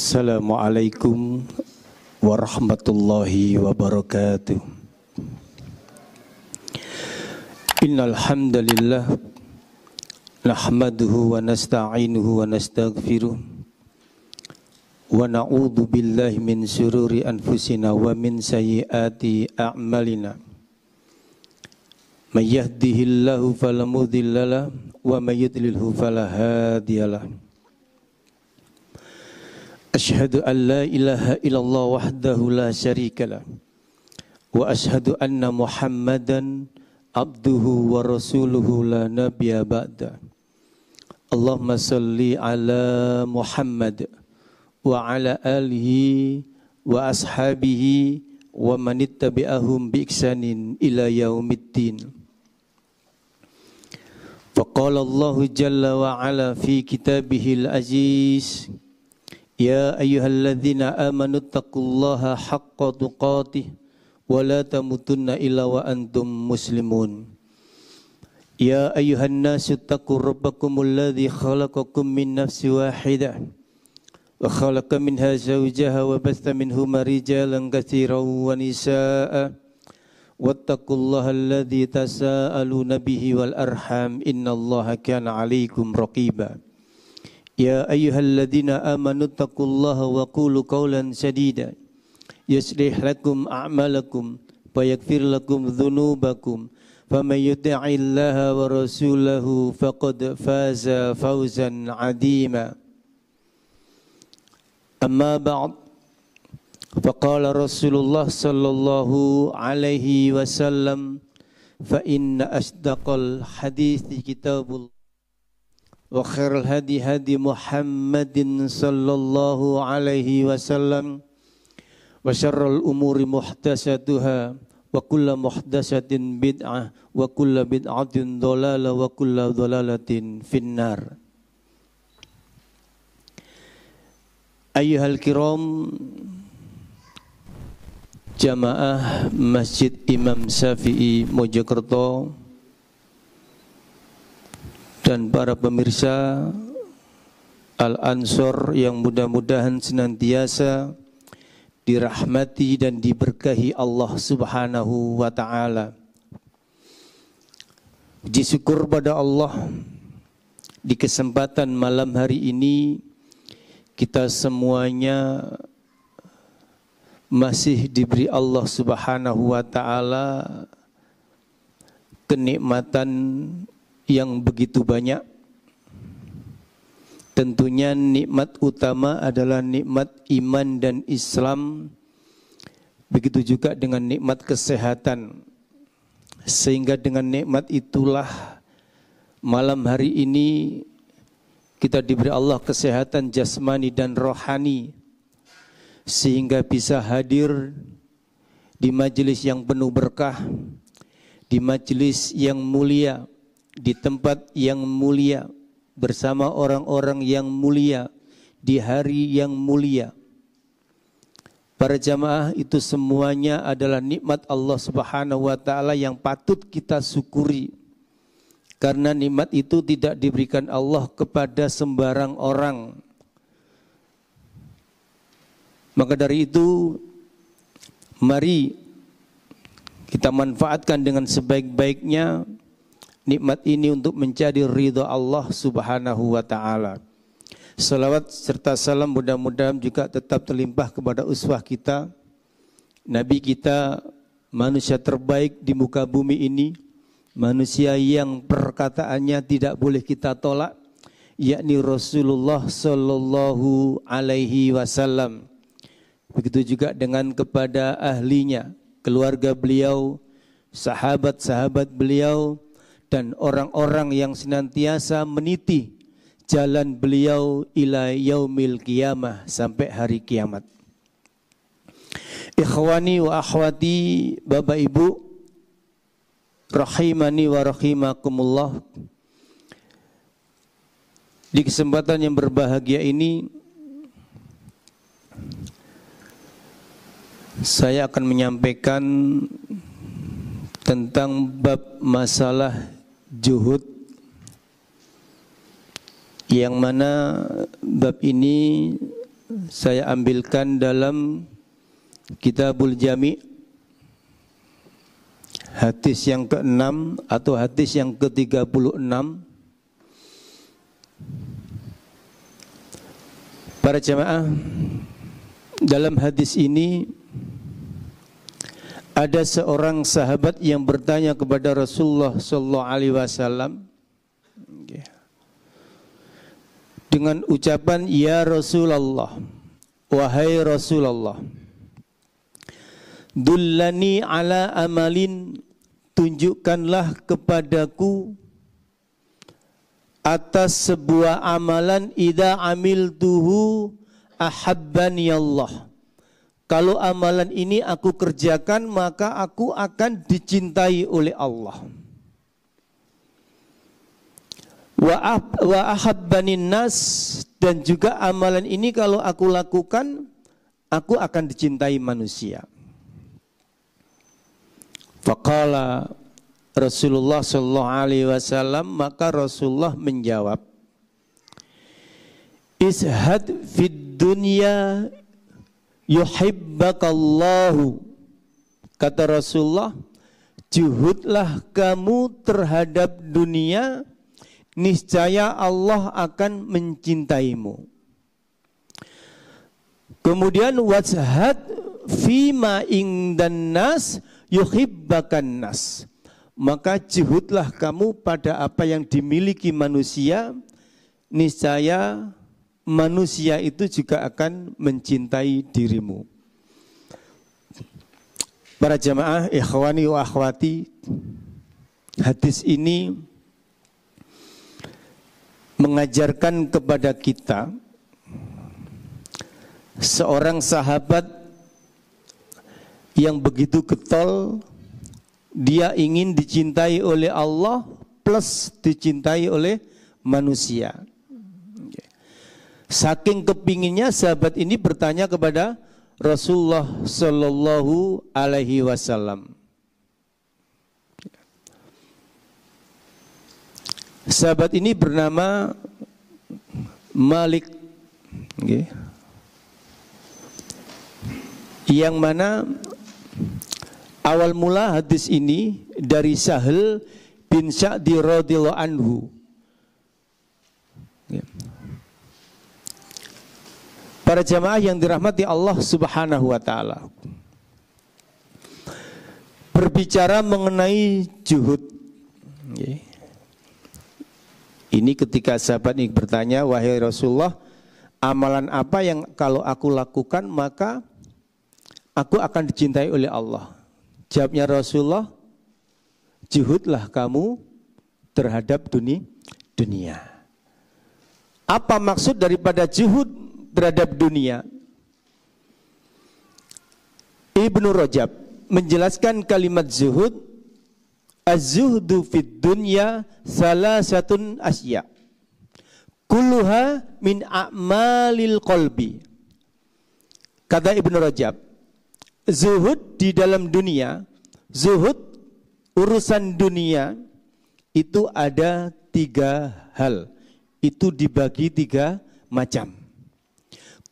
Assalamualaikum warahmatullahi wabarakatuh. Innal hamdalillah nahmaduhu wa nasta'inuhu wa nastaghfiruh wa na'udzu billahi min syururi anfusina wa min sayyiati a'malina. May yahdihillahu fala mudhillalah wa may yudlilhu fala hadiyalah. Asyhadu an la ilaha illallah wahdahu la syarikalah wa asyhadu anna Muhammadan abduhu wa rasuluhu la nabiyya ba'da. Allahumma salli ala Muhammad wa ala alihi wa ashabihi wa man ittabi'ahum bi ihsanin ila yaumiddin. Faqala Allahu jalla wa ala fi kitabihil aziz, ya ayyuhalladzina amanu taqullaha haqqa tuqatih wa la tamutunna illa wa antum muslimun. Ya ayyuhan nasu taqu rabbakumul ladzi khalaqakum min nafsin wahidah wa khalaqa minha zawjaha wa batha minhuma rijalan katsiran wa nisaa'a wattaqullaha alladzi tasaaluna bihi wal arham innallaha kana 'alaikum raqiba. Ya ayyuhalladzina amanu taqullaha wa qulu qawlan sadida yuslih lakum a'malakum wa yaghfir lakum dhunubakum faman yuti'illaha wa rasulahu faqad faza fawzan 'azima. Amma ba'd, faqala Rasulullah sallallahu alaihi wasallam, fa inna asdaqal hadithi kitabullah wa khairal hadi hadi Muhammadin sallallahu alaihi wasallam wa syarrul umuri muhdatsatuha wa kullu muhdatsatin bid'ah wa kullu bid'atin dhalalah wa kullu dhalalatin finnar. Ayyuhal kiram jamaah Masjid Imam Syafi'i Mojokerto dan para pemirsa Al-Ansor yang mudah-mudahan senantiasa dirahmati dan diberkahi Allah Subhanahu wa ta'ala. Puji syukur pada Allah, di kesempatan malam hari ini kita semuanya masih diberi Allah Subhanahu wa ta'ala kenikmatan yang begitu banyak. Tentunya nikmat utama adalah nikmat iman dan Islam. Begitu juga dengan nikmat kesehatan. Sehingga dengan nikmat itulah malam hari ini kita diberi Allah kesehatan jasmani dan rohani. Sehingga bisa hadir di majelis yang penuh berkah, di majelis yang mulia, di tempat yang mulia, bersama orang-orang yang mulia, di hari yang mulia. Para jamaah, itu semuanya adalah nikmat Allah Subhanahu wa ta'ala yang patut kita syukuri. Karena nikmat itu tidak diberikan Allah kepada sembarang orang. Maka dari itu, mari kita manfaatkan dengan sebaik-baiknya nikmat ini untuk mencari ridha Allah Subhanahu wa ta'ala. Salawat serta salam mudah-mudahan juga tetap terlimpah kepada uswah kita, Nabi kita, manusia terbaik di muka bumi ini, manusia yang perkataannya tidak boleh kita tolak, yakni Rasulullah sallallahu alaihi wasallam. Begitu juga dengan kepada ahlinya, keluarga beliau, sahabat-sahabat beliau, dan orang-orang yang senantiasa meniti jalan beliau ila yaumil qiyamah, sampai hari kiamat. Ikhwani wa akhwati, Bapak Ibu rahimani wa rahimakumullah. Di kesempatan yang berbahagia ini saya akan menyampaikan tentang bab masalah zuhud, yang mana bab ini saya ambilkan dalam Kitabul Jami' hadis yang ke-6 atau hadis yang ke-36. Para jamaah, dalam hadis ini ada seorang sahabat yang bertanya kepada Rasulullah sallallahu alaihi wasallam dengan ucapan, ya Rasulullah, wahai Rasulullah, dullani ala amalin, tunjukkanlah kepadaku atas sebuah amalan, idza amiltuhu ahabbani Allah. Kalau amalan ini aku kerjakan, maka aku akan dicintai oleh Allah. Wa ahabbanin nas, dan juga amalan ini kalau aku lakukan, aku akan dicintai manusia. Faqala Rasulullah sallallahu alaihi wasallam, maka Rasulullah menjawab, ishad fid dunya yuhibbakallahu. Kata Rasulullah, juhudlah kamu terhadap dunia, niscaya Allah akan mencintaimu. Kemudian washad fima indan nas yuhibbakan nas. Maka juhudlah kamu pada apa yang dimiliki manusia, niscaya manusia itu juga akan mencintai dirimu. Para jamaah, ikhwani wa akhwati, hadis ini mengajarkan kepada kita seorang sahabat yang begitu getol, dia ingin dicintai oleh Allah plus dicintai oleh manusia. Saking kepinginnya sahabat ini bertanya kepada Rasulullah sallallahu alaihi wasallam. Sahabat ini bernama Malik, yang mana awal mula hadis ini dari Sahal bin Sa'di radhiyallahu anhu. Para jamaah yang dirahmati Allah Subhanahu wa taala, berbicara mengenai juhud. Ini ketika sahabat ini bertanya, wahai Rasulullah, amalan apa yang kalau aku lakukan maka aku akan dicintai oleh Allah? Jawabnya Rasulullah, juhudlah kamu terhadap dunia. Apa maksud daripada juhud terhadap dunia? Ibnu Rajab menjelaskan kalimat zuhud, az-zuhdu fid dunya salasatun asya kulluha min a'malil qalbi. Kata Ibnu Rajab, zuhud di dalam dunia, zuhud urusan dunia itu ada 3 hal. Itu dibagi 3 macam.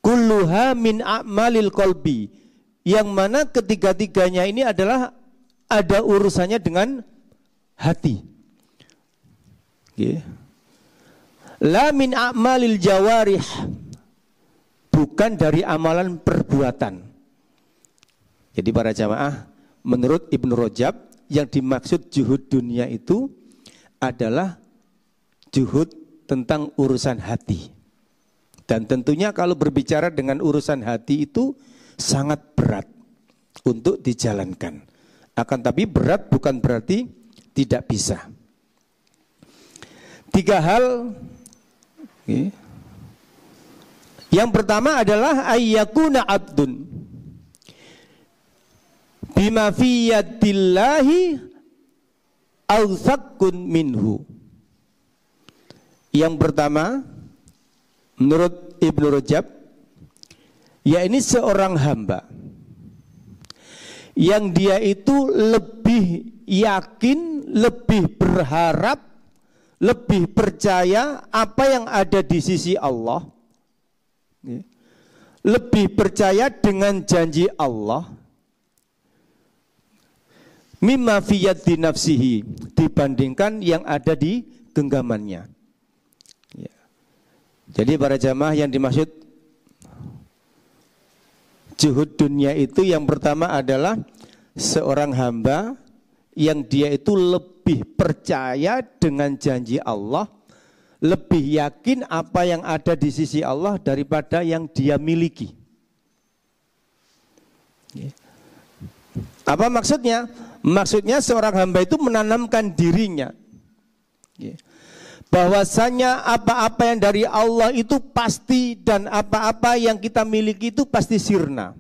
Kulluha min a'malil qalbi, yang mana ketiga-tiganya ini adalah ada urusannya dengan hati. La min a'malil jawarih, bukan dari amalan perbuatan. Jadi para jamaah, menurut Ibnu Rajab, yang dimaksud juhud dunia itu adalah juhud tentang urusan hati. Dan tentunya kalau berbicara dengan urusan hati itu sangat berat untuk dijalankan. Akan tapi berat bukan berarti tidak bisa. 3 hal. Yang pertama adalah ayyakuna abdun bima fi yadillahi awsaqqun minhu. Yang pertama, menurut Ibnu Rajab, ya ini seorang hamba yang dia itu lebih yakin, lebih berharap, lebih percaya apa yang ada di sisi Allah, lebih percaya dengan janji Allah mimma fi yaddi nafsihi dibandingkan yang ada di genggamannya. Ya. Jadi para jamaah yang dimaksud zuhud dunia itu yang pertama adalah seorang hamba yang dia itu lebih percaya dengan janji Allah, lebih yakin apa yang ada di sisi Allah daripada yang dia miliki. Ya. Apa maksudnya? Maksudnya seorang hamba itu menanamkan dirinya bahwasanya apa-apa yang dari Allah itu pasti dan apa-apa yang kita miliki itu pasti sirna.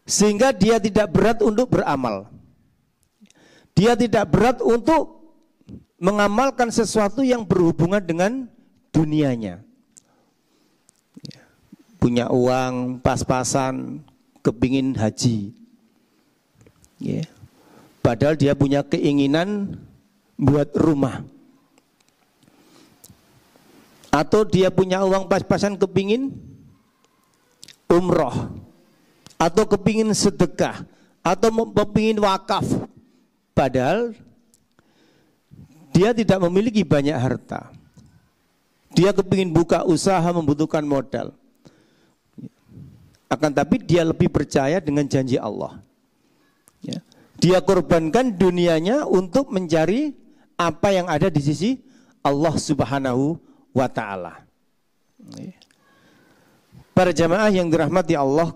Sehingga dia tidak berat untuk beramal. Dia tidak berat untuk mengamalkan sesuatu yang berhubungan dengan dunianya. Punya uang pas-pasan, kepingin haji. Padahal dia punya keinginan buat rumah. Atau dia punya uang pas-pasan kepingin umroh. Atau kepingin sedekah. Atau kepingin wakaf. Padahal dia tidak memiliki banyak harta. Dia kepingin buka usaha membutuhkan modal. Akan tapi dia lebih percaya dengan janji Allah. Ya. Dia korbankan dunianya untuk mencari apa yang ada di sisi Allah Subhanahu wa ta'ala. Para jamaah yang dirahmati Allah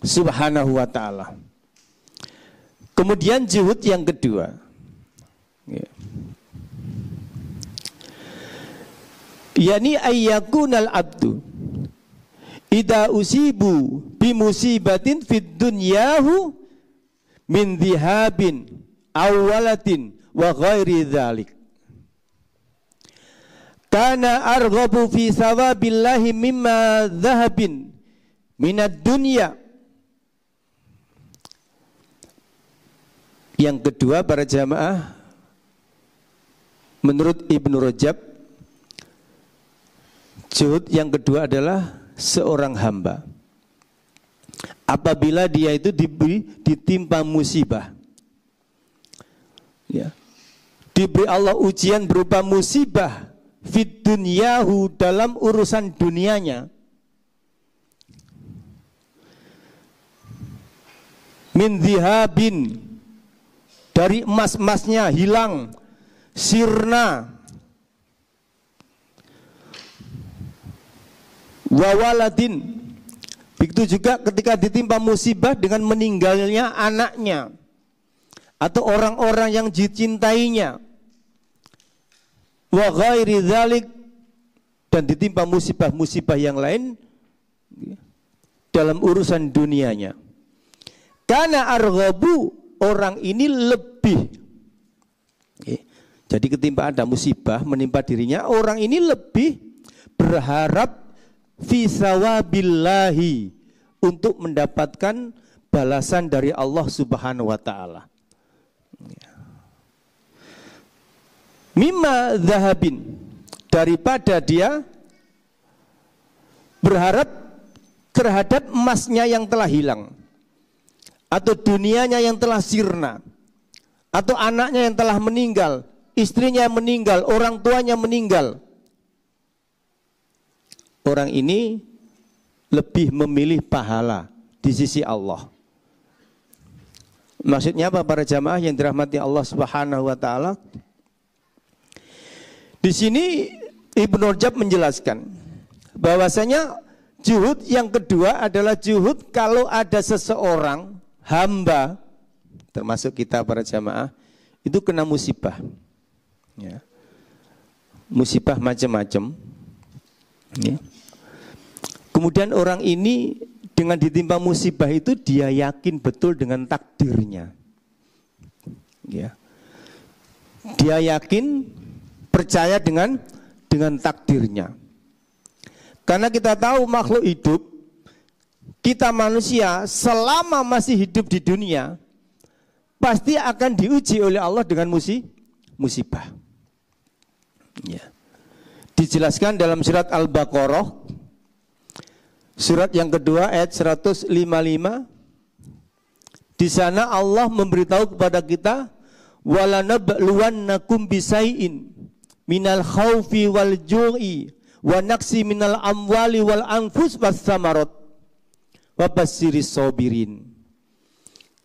Subhanahu wa ta'ala. Kemudian zuhud yang kedua. Yani ayyakunal abdu idza usibu bi musibatin fid dunyahu min dhihabin awwalatin wa ghairi dzalik kana arghabu fi thawabillahi mimma dhahabin minad dunya. Yang kedua para jamaah, menurut Ibnu Rajab, zuhud yang kedua adalah seorang hamba apabila dia itu ditimpa musibah, ya, diberi Allah ujian berupa musibah fid dunyahu dalam urusan dunianya, min dhihabin dari emas-emasnya hilang, sirna, wawaladin. Begitu juga ketika ditimpa musibah dengan meninggalnya anaknya atau orang-orang yang dicintainya, wa ghairi dzalik, dan ditimpa musibah-musibah yang lain dalam urusan dunianya. Karena arghabu, orang ini lebih, jadi ketimpa ada musibah menimpa dirinya, orang ini lebih berharap fi sawabillahi, untuk mendapatkan balasan dari Allah Subhanahu wa ta'ala. Mimma dhahabin, daripada dia berharap terhadap emasnya yang telah hilang, atau dunianya yang telah sirna, atau anaknya yang telah meninggal, istrinya yang meninggal, orang tuanya meninggal. Orang ini lebih memilih pahala di sisi Allah. Maksudnya apa para jamaah yang dirahmati Allah Subhanahu wa ta'ala? Di sini Ibnu Rajab menjelaskan bahwasanya zuhud yang kedua adalah zuhud kalau ada seseorang hamba, termasuk kita para jamaah, itu kena musibah, ya. Musibah macam-macam, ya. Kemudian orang ini dengan ditimpa musibah itu dia yakin betul dengan takdirnya, ya. Dia yakin, percaya dengan takdirnya. Karena kita tahu makhluk hidup, kita manusia selama masih hidup di dunia pasti akan diuji oleh Allah dengan musibah. Ya. Dijelaskan dalam surat Al-Baqarah Surat yang kedua ayat 155. Di sana Allah memberitahu kepada kita, walanabluwannakum bisai'in minal khaufi wal ju'i wa naqsi minal amwali wal anfus was samarat wa basyirish sabirin.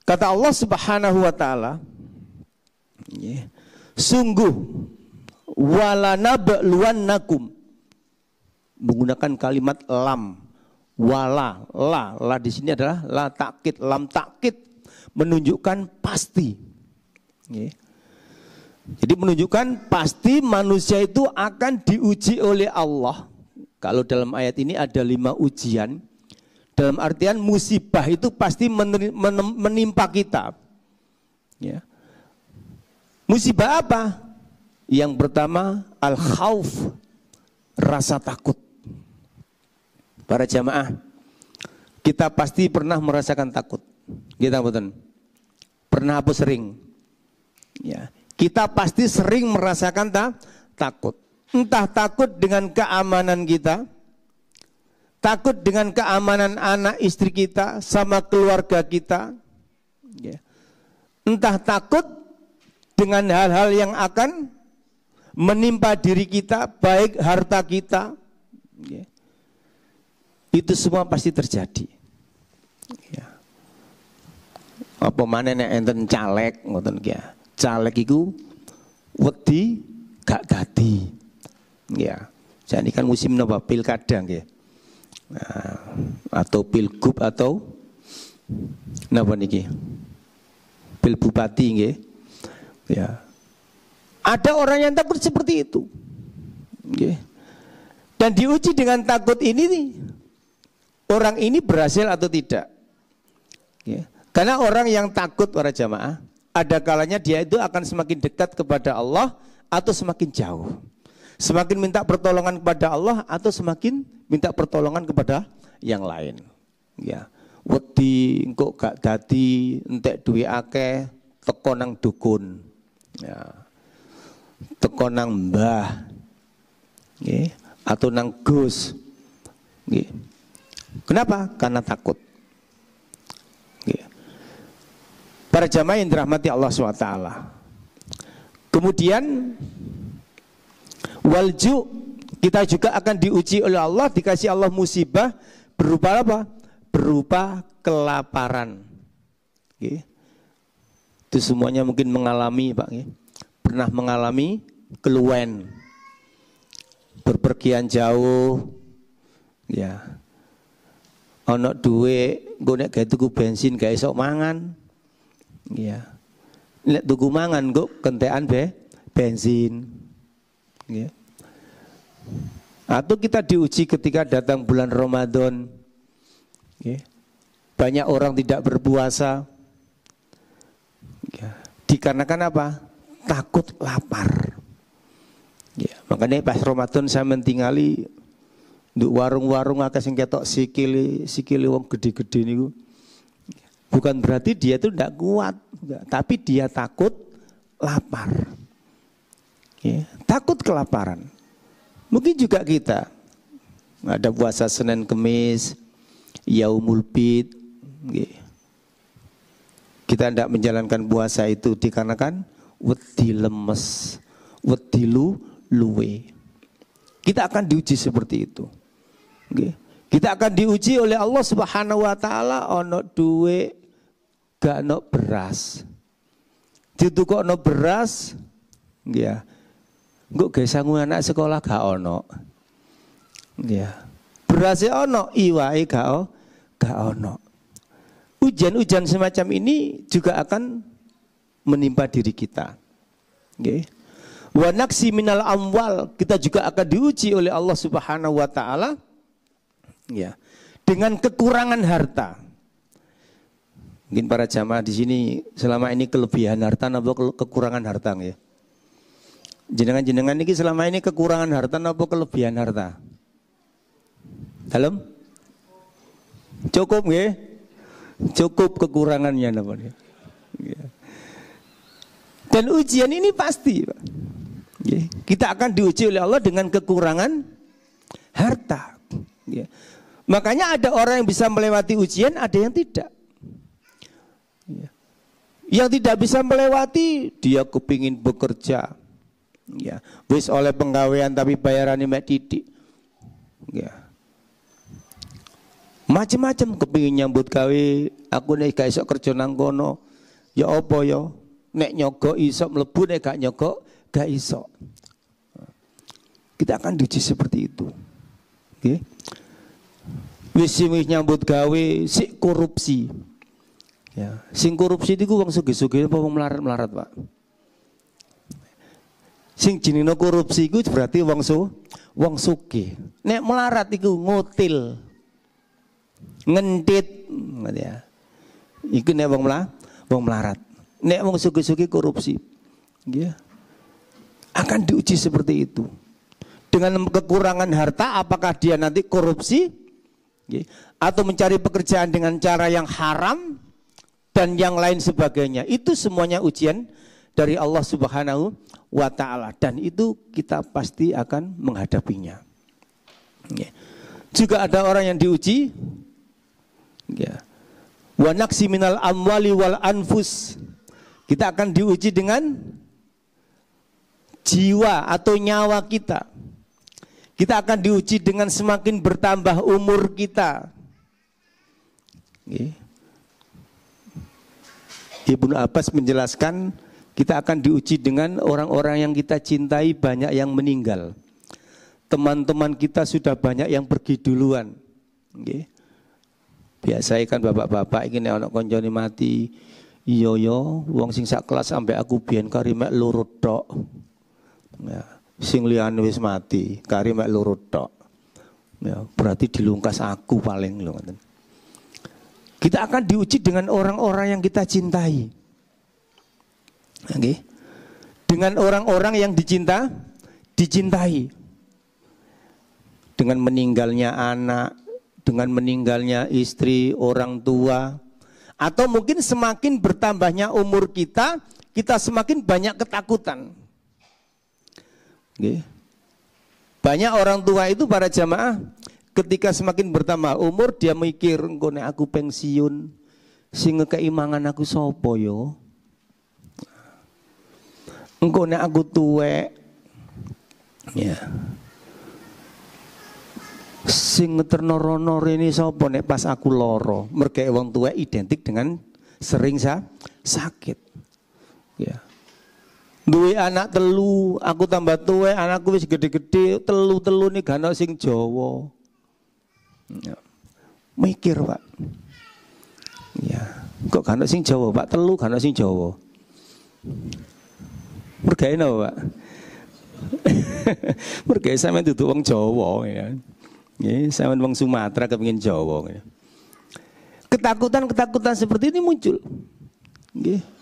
Kata Allah Subhanahu wa taala, sungguh walanabluwannakum, menggunakan kalimat lam, wala, la di sini adalah la takkid, lam takkid, menunjukkan pasti. Jadi menunjukkan pasti manusia itu akan diuji oleh Allah. Kalau dalam ayat ini ada 5 ujian. Dalam artian musibah itu pasti menimpa kita. Ya. Musibah apa? Yang pertama al-khauf, rasa takut. Para jamaah, kita pasti pernah merasakan takut. Kita betul. Pernah apa sering? Ya, kita pasti sering merasakan takut. Entah takut dengan keamanan kita, takut dengan keamanan anak istri kita sama keluarga kita. Ya. Entah takut dengan hal-hal yang akan menimpa diri kita, baik harta kita. Ya. Itu semua pasti terjadi. Ya. Apa mana nek enten caleg ngoten ki. Caleg iku wedi gak dadi. Ya. Jadi kan musim napa pilkada nggih. Nah, atau pilgub atau napa niki? Pil bupati nggih. Ya. Ada orang yang takut seperti itu. Nggih. Dan diuji dengan takut ini nih. Orang ini berhasil atau tidak? Ya. Karena orang yang takut, para jamaah, ada kalanya dia itu akan semakin dekat kepada Allah atau semakin jauh. Semakin minta pertolongan kepada Allah atau semakin minta pertolongan kepada yang lain. Ya, wedi engko gak dadi entek duwe akeh teko nang dukun. Ya. Teko nang mbah. Nggih, atau nang gus. Nggih. Kenapa? Karena takut. Para jamaah yang dirahmati Allah SWT. Kemudian walju, kita juga akan diuji oleh Allah, dikasih Allah musibah berupa apa? Berupa kelaparan. Itu semuanya mungkin mengalami, Pak. Pernah mengalami keluwen, berpergian jauh, ya. Ono duwe, gue nek gawe tuku bensin gak esok mangan. Ya. Nek tuku mangan gue kentean bensin. Ya. Atau kita diuji ketika datang bulan Ramadan. Ya. Banyak orang tidak berpuasa. Ya. Dikarenakan apa? Takut lapar. Ya. Makanya pas Ramadan saya mentingali nduk warung-warung akeh sing ketok sikile wong gede-gede niku. Bukan berarti dia itu tidak kuat, tapi dia takut lapar. Ya, takut kelaparan. Mungkin juga kita ada puasa Senin Kemis, Yaumul Bid. Ya. Kita tidak menjalankan puasa itu dikarenakan wedi lemes, wedi luwe. Kita akan diuji seperti itu. Ya. Kita akan diuji oleh Allah Subhanahu wa taala, ono duwe gak ono beras. Ditukokno beras, ya. Engko gawe sangu anak sekolah gak ono. Ya. Berase ono, iwae gak ono. Ujian-ujian semacam ini juga akan menimpa diri kita. Nggih. Wa naqsi minal amwal, kita juga akan diuji oleh Allah Subhanahu wa taala. Ya, dengan kekurangan harta. Mungkin para jamaah di sini selama ini kelebihan harta napa kekurangan harta ya? Jenengan-jenengan ini selama ini kekurangan harta napa kelebihan harta? Dalam? Cukup nggih? Cukup kekurangannya napa ya? Dan ujian ini pasti, Pak. Kita akan diuji oleh Allah dengan kekurangan harta. Makanya ada orang yang bisa melewati ujian, ada yang tidak. Yang tidak bisa melewati, dia kepingin bekerja. Ya, wis oleh penggawean tapi bayarannya mek titik. Ya. Macam-macam kepingin nyambut gawe, aku nek gak iso kerja nang kono. Ya apa ya? Nek nyogok iso mlebu, nek gak nyogok gak iso. Kita akan diuji seperti itu. Oke. Wis nyambut gawe sik korupsi. Ya, sing korupsi iku wong sugih-sugih apa wong melarat-melarat, Pak? Sing jenenge korupsi iku berarti wong sugih. Nek melarat iku ngutil. Ngentit, ya. Iku nek wong melarat. Nek wong sugih-sugih korupsi. Ya. Akan diuji seperti itu. Dengan kekurangan harta apakah dia nanti korupsi? Ya. Atau mencari pekerjaan dengan cara yang haram dan yang lain sebagainya. Itu semuanya ujian dari Allah Subhanahu wa ta'ala. Dan itu kita pasti akan menghadapinya. Ya. Juga ada orang yang diuji. Ya. Wa naqsi minal amwali wal anfus. Kita akan diuji dengan jiwa atau nyawa kita. Kita akan diuji dengan semakin bertambah umur kita. Ya. Ibnu Abbas menjelaskan kita akan diuji dengan orang-orang yang kita cintai banyak yang meninggal. Teman-teman kita sudah banyak yang pergi duluan. Okay. Biasa kan bapak-bapak ini anak konjoni mati. Iya yo, wong sing sak kelas sampai aku biyen kari mek loro tok. Ya, sing liyane wis mati, kari mek loro tok. Ya, berarti dilungkas aku paling lho ngoten. Kita akan diuji dengan orang-orang yang kita cintai. Okay. Dengan orang-orang yang dicintai. Dengan meninggalnya anak, dengan meninggalnya istri, orang tua. Atau mungkin semakin bertambahnya umur kita, kita semakin banyak ketakutan. Okay. Banyak orang tua itu para jamaah, ketika semakin bertambah umur dia mikir, engko nek aku pensiun sing ngekeimangan aku sapa yo? Engko nek aku tuwek ya. Sing ngeterno rono rene sapa nek pas aku loro? Mergawe wong tuwek identik dengan sering sakit. Ya. Duwe anak telu, aku tambah tuwek, anakku wis gede-gede, telu nih gak ono sing Jawa. Ya. Mikir Pak. Ya, kok gak ono sing Jawa Pak, telu gak ono sing Jawa. Mergawe napa Pak? Mergawe sampean dudu wong Jawa ya. Ya, sampean wong Sumatera kepengin Jawa ya. Ketakutan-ketakutan seperti ini muncul. Nggih.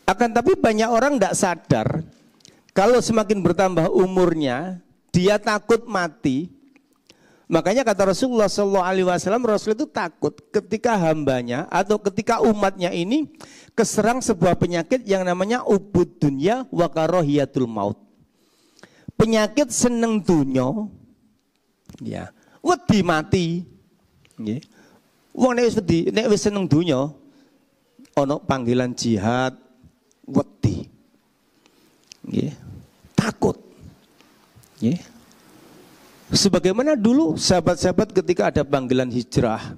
Akan tapi banyak orang tidak sadar kalau semakin bertambah umurnya dia takut mati. Makanya kata Rasulullah SAW, Rasul itu takut ketika hambanya atau ketika umatnya ini keserang sebuah penyakit yang namanya ubud dunya wa karahiyatul maut. Penyakit seneng dunya, ya, wedi mati. Nggih. Wong nek wis seneng dunya ana panggilan jihad, wedi. Nggih. Takut. Nggih. Sebagaimana dulu sahabat-sahabat ketika ada panggilan hijrah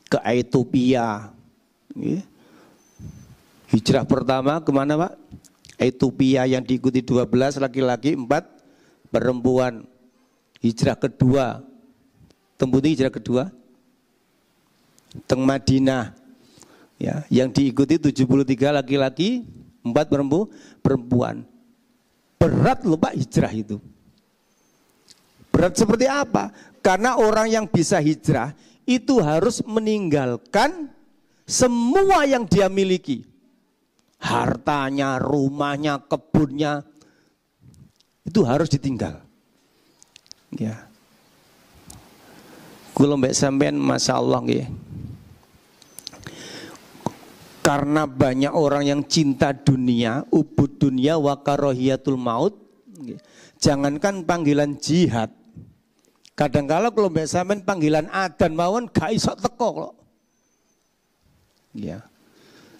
ke Ethiopia. Hijrah pertama kemana Pak? Ethiopia yang diikuti 12 laki-laki, 4 perempuan. Hijrah kedua, tembuti hijrah kedua teng Madinah. Ya, yang diikuti 73 laki-laki, 4 perempuan. Berat loh Pak hijrah itu. Berat seperti apa? Karena orang yang bisa hijrah itu harus meninggalkan semua yang dia miliki. Hartanya, rumahnya, kebunnya, itu harus ditinggal. Ya. Kula mbek sampean masyaallah nggih. Karena banyak orang yang cinta dunia, ubud dunia wa karahiyatul maut. Jangankan panggilan jihad, Kadang-kala kalau mbak sampean panggilan adzan mawon gak iso teko kok. Ya.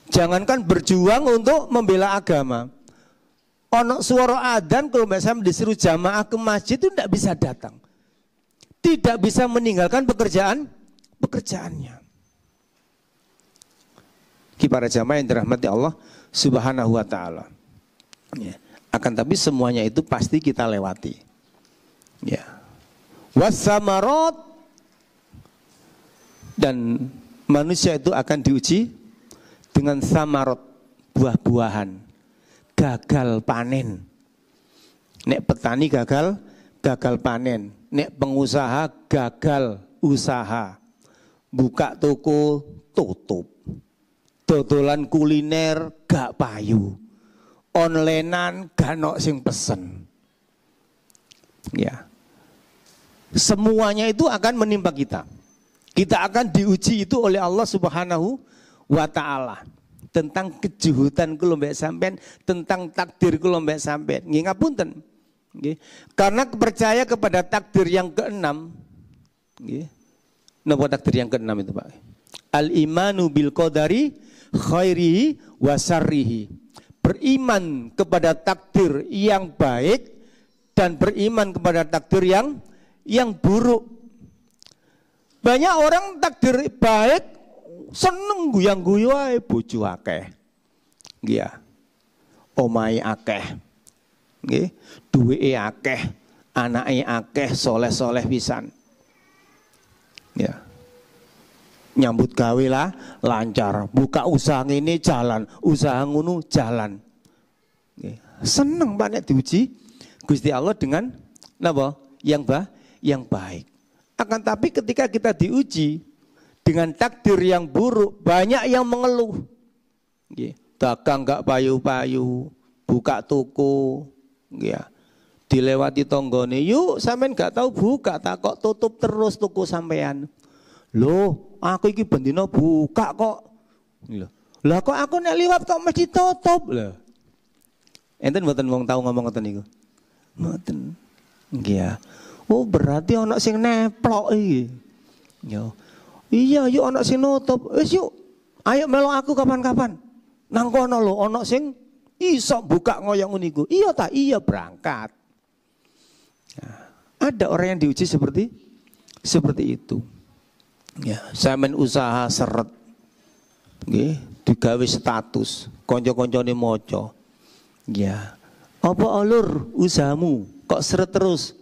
Jangankan berjuang untuk membela agama. Ono suara adzan kalau mbak sampean disuruh jamaah ke masjid itu tidak bisa datang. Tidak bisa meninggalkan pekerjaannya. Para jamaah yang dirahmati Allah Subhanahu wa taala. Ya. Akan tapi semuanya itu pasti kita lewati. Ya. Wasamarot, dan manusia itu akan diuji dengan samarot, buah-buahan, gagal panen. Nek petani gagal panen, nek pengusaha gagal usaha, buka toko tutup, dodolan kuliner gak payu, onlinean gak ono sing pesen. Ya. Semuanya itu akan menimpa kita. Kita akan diuji itu oleh Allah Subhanahu wa taala tentang kejuhutan kula mbek sampean, tentang takdir kula mbek sampean. Nggih ngapunten. Nggih. Karena percaya kepada takdir yang keenam. Nggih. Napa takdir yang keenam itu, Pak? Al-imanu bil qadari khairihi wa syarrihi. Beriman kepada takdir yang baik dan beriman kepada takdir yang buruk. Banyak orang takdir baik seneng guyang-guyu ae, bojo akeh. Nggih ya. Omahe akeh. Nggih, duweke akeh, anake akeh, soleh-soleh pisan. Ya. Nyambut gawe lah lancar, buka usaha ini jalan, usaha ngono jalan. Nggih. Seneng banget diuji Gusti Allah dengan napa? Yang baik. Akan tapi ketika kita diuji dengan takdir yang buruk, banyak yang mengeluh. Dagang gak payu-payu, buka toko, ya. Dilewati tonggone, yuk sampean gak tahu buka, tak kok tutup terus toko sampean. Loh, aku iki bendino buka kok. Lah kok aku nek liwat kok mesti tutup lah. Enten mboten wong tahu ngomong ngoten niku. Mboten. Nggih. Oh berarti ana sing neplok iki. Yo. Iya, yuk ana sing nutup. Wis yuk. Ayo melok aku kapan-kapan. Nang kono lho ana sing iso buka ngoyo ngono iku. Iya ta? Iya berangkat. Nah, ada orang yang diuji seperti itu. Ya, sampean usaha seret. Nggih, digawe status, kanca-kancane maca. Ya. Apa alur usahamu? Kok seret terus?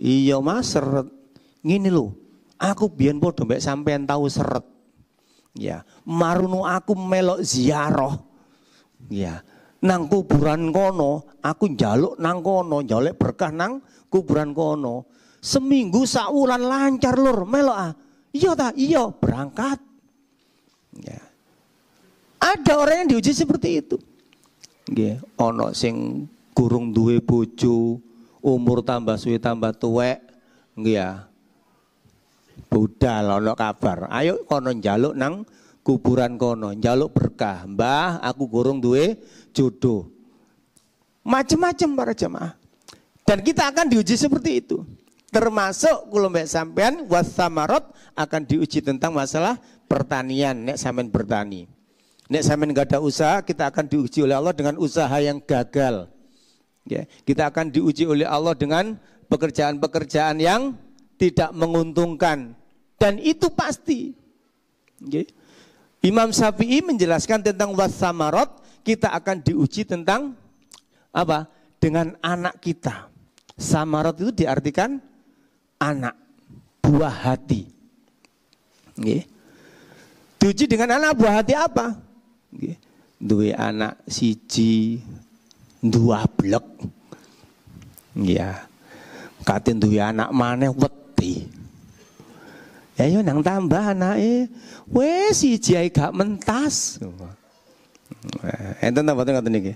Iya Mas, seret. Ngene lho, aku biyen padha mbek sampean tahu seret. Ya, marunu aku melok ziarah. Ya, nang kuburan kono, aku njaluk nang kono, njaluk berkah nang kuburan kono. Seminggu saulan lancar lur, melok ah. Iya ta? Iya, berangkat. Ya. Ada orang yang diuji seperti itu. Nggih, ana sing gurung duwe bojo, umur tambah suwe tambah tuwek, nggih ya. Budal ana kabar. Ayo kono njaluk nang kuburan kono, njaluk berkah. Mbah, aku gurung duwe jodoh. Macam-macam para jemaah. Dan kita akan diuji seperti itu. Termasuk kula mbek sampean wasamarot akan diuji tentang masalah pertanian. Nek sampean bertani, nek sampean enggak ada usaha, kita akan diuji oleh Allah dengan usaha yang gagal. Ya, kita akan diuji oleh Allah dengan pekerjaan-pekerjaan yang tidak menguntungkan, dan itu pasti. Okay. Imam Syafi'i menjelaskan tentang wasamarot, kita akan diuji tentang apa? Dengan anak kita. Samarot itu diartikan anak, buah hati. Okay. Diuji dengan anak buah hati apa? Okay. Duwe anak siji, dua blek. Ya. Katin duwe anak maneh wedi. Ya yo nang tambah anake wis siji ae gak mentas. Enten ta boten ngoten iki?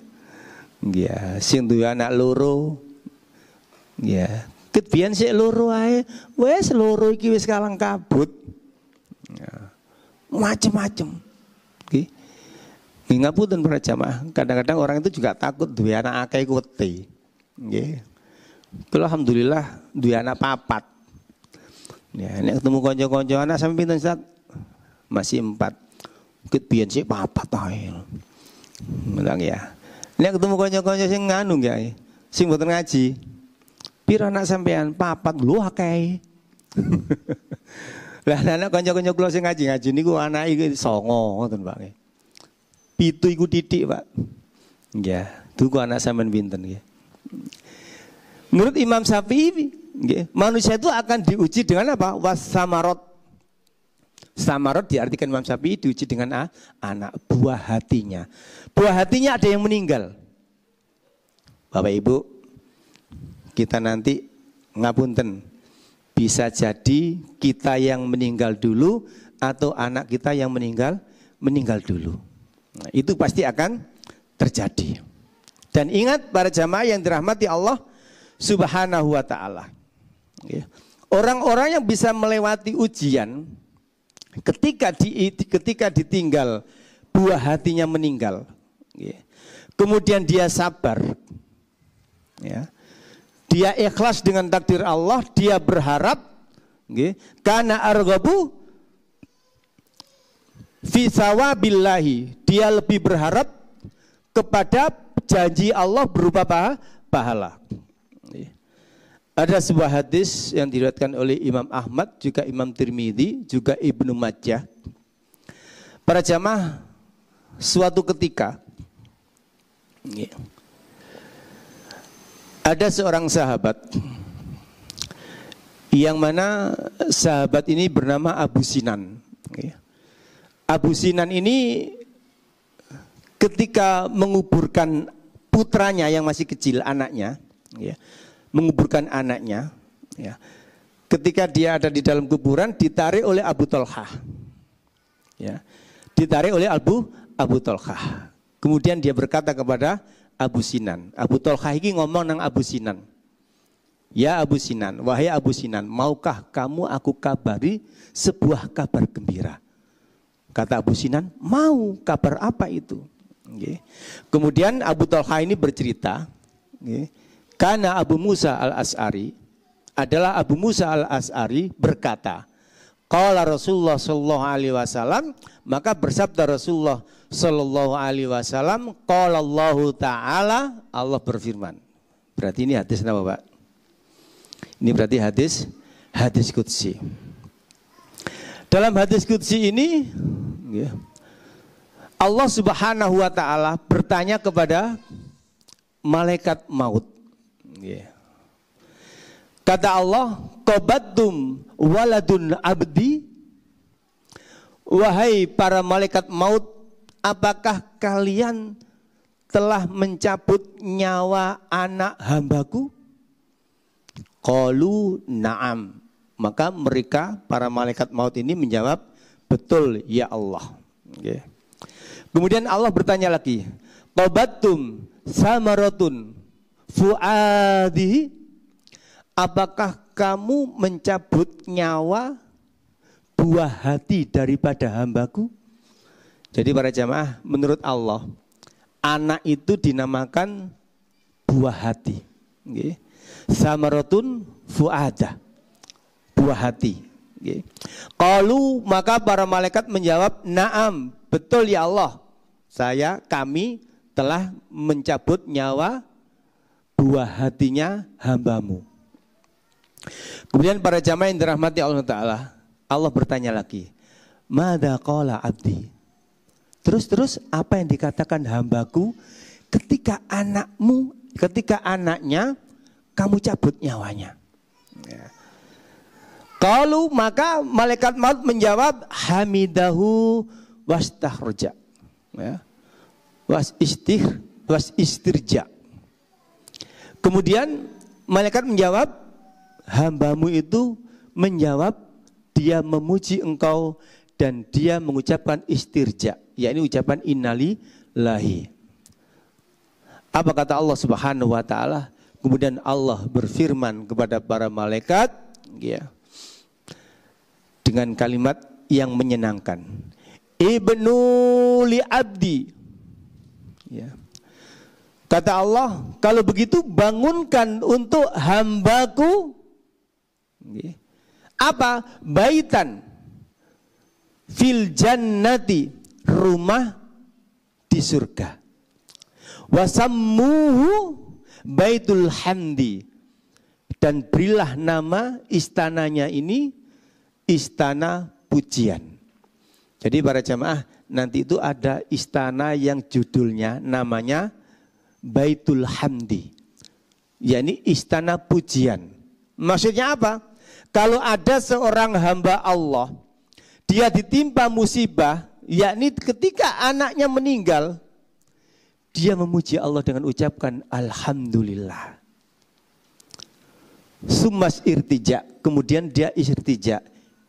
Nggih, sing duwe anak loro. Nggih. Ket biyen sik loro ae, wis loro iki wis kalang kabut. Ya. Macem-macem. Nggih. Ngapunten para jamaah, kadang-kadang orang itu juga takut duwe anak akeh ku wedi. Nggih. Kula alhamdulillah duwe anak papat. Ya, nek ketemu kanca-kanca anak sampe pinten Ustaz? Masih 4. Ket biyen sik 4 ae. Menang ya. Nek ketemu kanca-kanca sing nganu ya, sing mboten ngaji. Pira anak sampean? 4 lho akeh. Lah anak kanca-kanca kula sing ngaji niku anake iki 9 ngoten Pak. 7 iku titik, Pak. Nggih, duku anak sampean pinten nggih. Menurut Imam Syafi'i, manusia itu akan diuji dengan apa? Wasamarot. Samarot diartikan Imam Syafi'i diuji dengan anak buah hatinya. Buah hatinya ada yang meninggal. Bapak Ibu, kita nanti ngapunten, bisa jadi kita yang meninggal dulu atau anak kita yang meninggal dulu. Nah, itu pasti akan terjadi. Dan ingat para jamaah yang dirahmati Allah Subhanahu wa ta'ala. Orang-orang yang bisa melewati ujian ketika ditinggal buah hatinya meninggal, kemudian dia sabar, dia ikhlas dengan takdir Allah, dia berharap, karena arghabu fi sawabillahi, dia lebih berharap kepada janji Allah berupa pahala. Ada sebuah hadis yang diriwayatkan oleh Imam Ahmad, juga Imam Tirmidzi, juga Ibnu Majah. Para jamaah, suatu ketika ada seorang sahabat yang mana sahabat ini bernama Abu Sinan. Abu Sinan ini ketika menguburkan putranya yang masih kecil, anaknya, menguburkan anaknya, ketika dia ada di dalam kuburan ditarik oleh Abu Tolhah, ditarik oleh Abu Tolhah. Kemudian dia berkata kepada Abu Sinan, Abu Tolhah ini ngomong nang Abu Sinan, ya Abu Sinan, wahai Abu Sinan, maukah kamu aku kabari sebuah kabar gembira? Kata Abu Sinan, mau. Kabar apa itu? Kemudian Abu Tolhah ini bercerita, karena Abu Musa al-As'ari adalah Abu Musa al-As'ari berkata, qala Rasulullah sallallahu alaihi wasallam, maka bersabda Rasulullah sallallahu alaihi wasallam, qala Allah taala, Allah berfirman. Berarti ini hadis apa, Pak? Ini berarti hadis qudsi. Dalam hadis qudsi ini Allah Subhanahu wa taala bertanya kepada malaikat maut. Kata Allah, qabattum waladun abdi, wahai para malaikat maut, apakah kalian telah mencabut nyawa anak hambaku? Qalu na'am. Maka mereka para malaikat maut ini menjawab, betul ya Allah. Kemudian Allah bertanya lagi, qabattum samaratun fuadihi, apakah kamu mencabut nyawa buah hati daripada hambaku? Jadi para jamaah, menurut Allah, anak itu dinamakan buah hati. Samaratun fuadah, buah hati. Qalu, maka para malaikat menjawab, na'am, betul ya Allah, kami telah mencabut nyawa buah hatinya hambamu. Kemudian para jamaah yang dirahmati Allah Ta'ala, Allah bertanya lagi, madza qala abdi, terus apa yang dikatakan hambaku ketika anaknya kamu cabut nyawanya? Qalu, maka malaikat maut menjawab, hamidahu wastahroja, was istirja. Kemudian malaikat menjawab, hambamu itu menjawab, dia memuji engkau dan dia mengucapkan istirja, yakni ucapan innalillahi. Apa kata Allah Subhanahu wa taala? Kemudian Allah berfirman kepada para malaikat, dengan kalimat yang menyenangkan. Ibnu li abdi. Kata Allah, kalau begitu bangunkan untuk hambaku Apa? Baitan fil jannati, rumah di surga. Wasammuhu baitul hamdi, dan berilah nama istananya ini istana pujian. Jadi para jamaah, nanti itu ada istana yang judulnya namanya Baitul Hamdi, yakni istana pujian. Maksudnya apa? Kalau ada seorang hamba Allah, dia ditimpa musibah, yakni ketika anaknya meninggal, dia memuji Allah dengan ucapkan Alhamdulillah. Summas irtija, kemudian dia istirtija,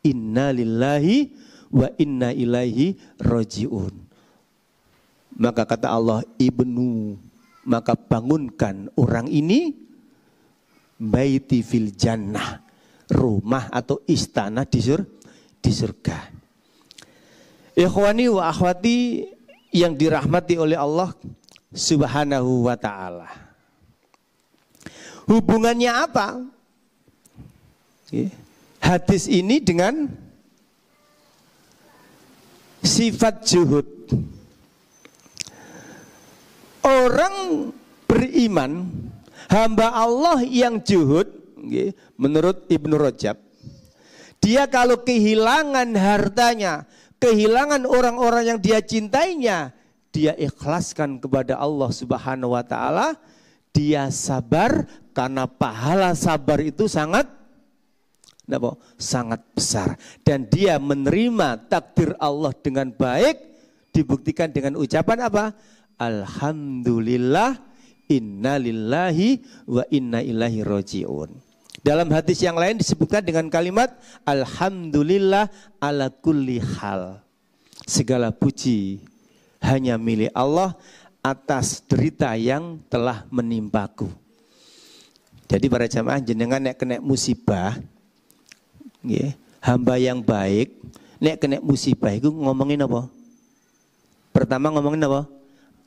inna lillahi wa inna ilaihi roji'un. Maka kata Allah, ibnu, maka bangunkan orang ini baiti fil jannah, rumah atau istana di surga. Ikhwani wa akhwati yang dirahmati oleh Allah Subhanahu wa ta'ala. Hubungannya apa hadis ini dengan sifat zuhud? Orang beriman, hamba Allah yang zuhud, menurut Ibnu Rajab, dia kalau kehilangan hartanya, kehilangan orang-orang yang dia cintainya, dia ikhlaskan kepada Allah Subhanahu wa ta'ala. Dia sabar, karena pahala sabar itu sangat besar. Dan dia menerima takdir Allah dengan baik, dibuktikan dengan ucapan apa? Alhamdulillah, inna lillahi wa inna ilaihi roji'un. Dalam hadis yang lain disebutkan dengan kalimat Alhamdulillah ala kulli hal. Segala puji hanya milik Allah atas derita yang telah menimpaku. Jadi para jamaah, jenengan nek kena musibah, hamba yang baik nek kena musibah itu ngomongin apa? Pertama ngomongin apa?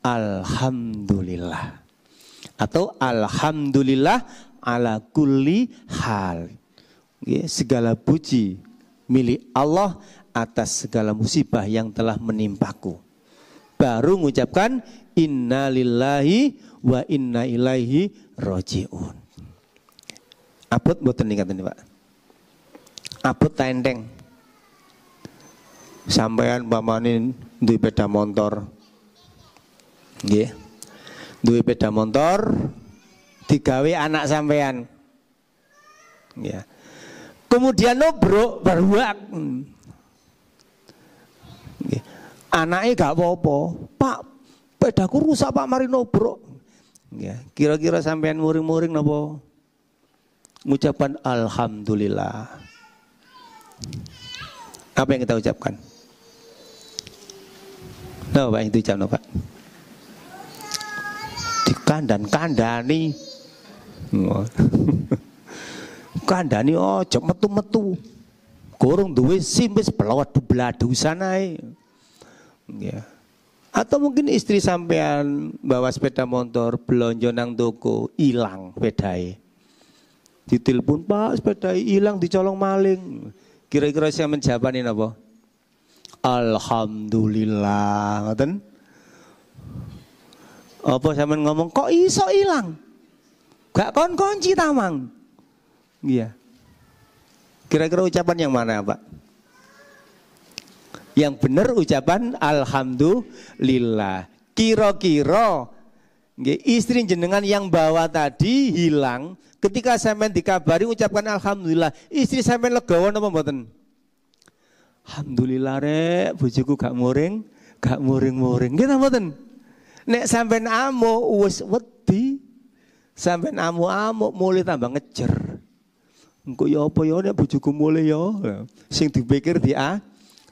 Alhamdulillah. Atau Alhamdulillah ala kulli hal. Segala puji milik Allah atas segala musibah yang telah menimpaku. Baru mengucapkan inna lillahi wa inna ilaihi roji'un. Apot mboten niku Pak. Apot tendeng. Sampean pamane duwe sepeda motor. Nggih. Duwe sepeda motor digawe anak sampean. Ya. Kemudian nobrok baruak. Nggih. Anake gak apa-apa. Pak, pedaku rusak Pak, mari nobrok. Ya, kira-kira sampean muring-muring napa? Mengucapkan alhamdulillah. Apa yang kita ucapkan? Nah, Pak, itu ucapkan Pak. Dikandan-kandani. Kandani ojo metu-metu. Gorong duwe SIM wis blawat-bladu sanae. Ya. Atau mungkin istri sampean bawa sepeda motor belanja nang toko, hilang sepedae. Ditelepon, Pak, sepedae hilang dicolong maling. Kira-kira saya menjawabane napa? Alhamdulillah, ngoten. Apa sampean ngomong kok iso hilang? Gak kon kunci tamang. Iya. Kira-kira ucapan yang mana, Pak? Yang benar ucapan alhamdulillah. Kira-kira istri jenengan yang bawa tadi hilang, ketika sampean dikabari ucapkan alhamdulillah, istri sampean legowo napa mboten? Alhamdulillah rek, bojoku gak muring-muring. Nggih ta mboten? Nek sampean amuk wis wedi, sampean amuk-amuk mulai tambah ngejer. Engko ya apa ya nek bojoku mulai ya. Sing dipikir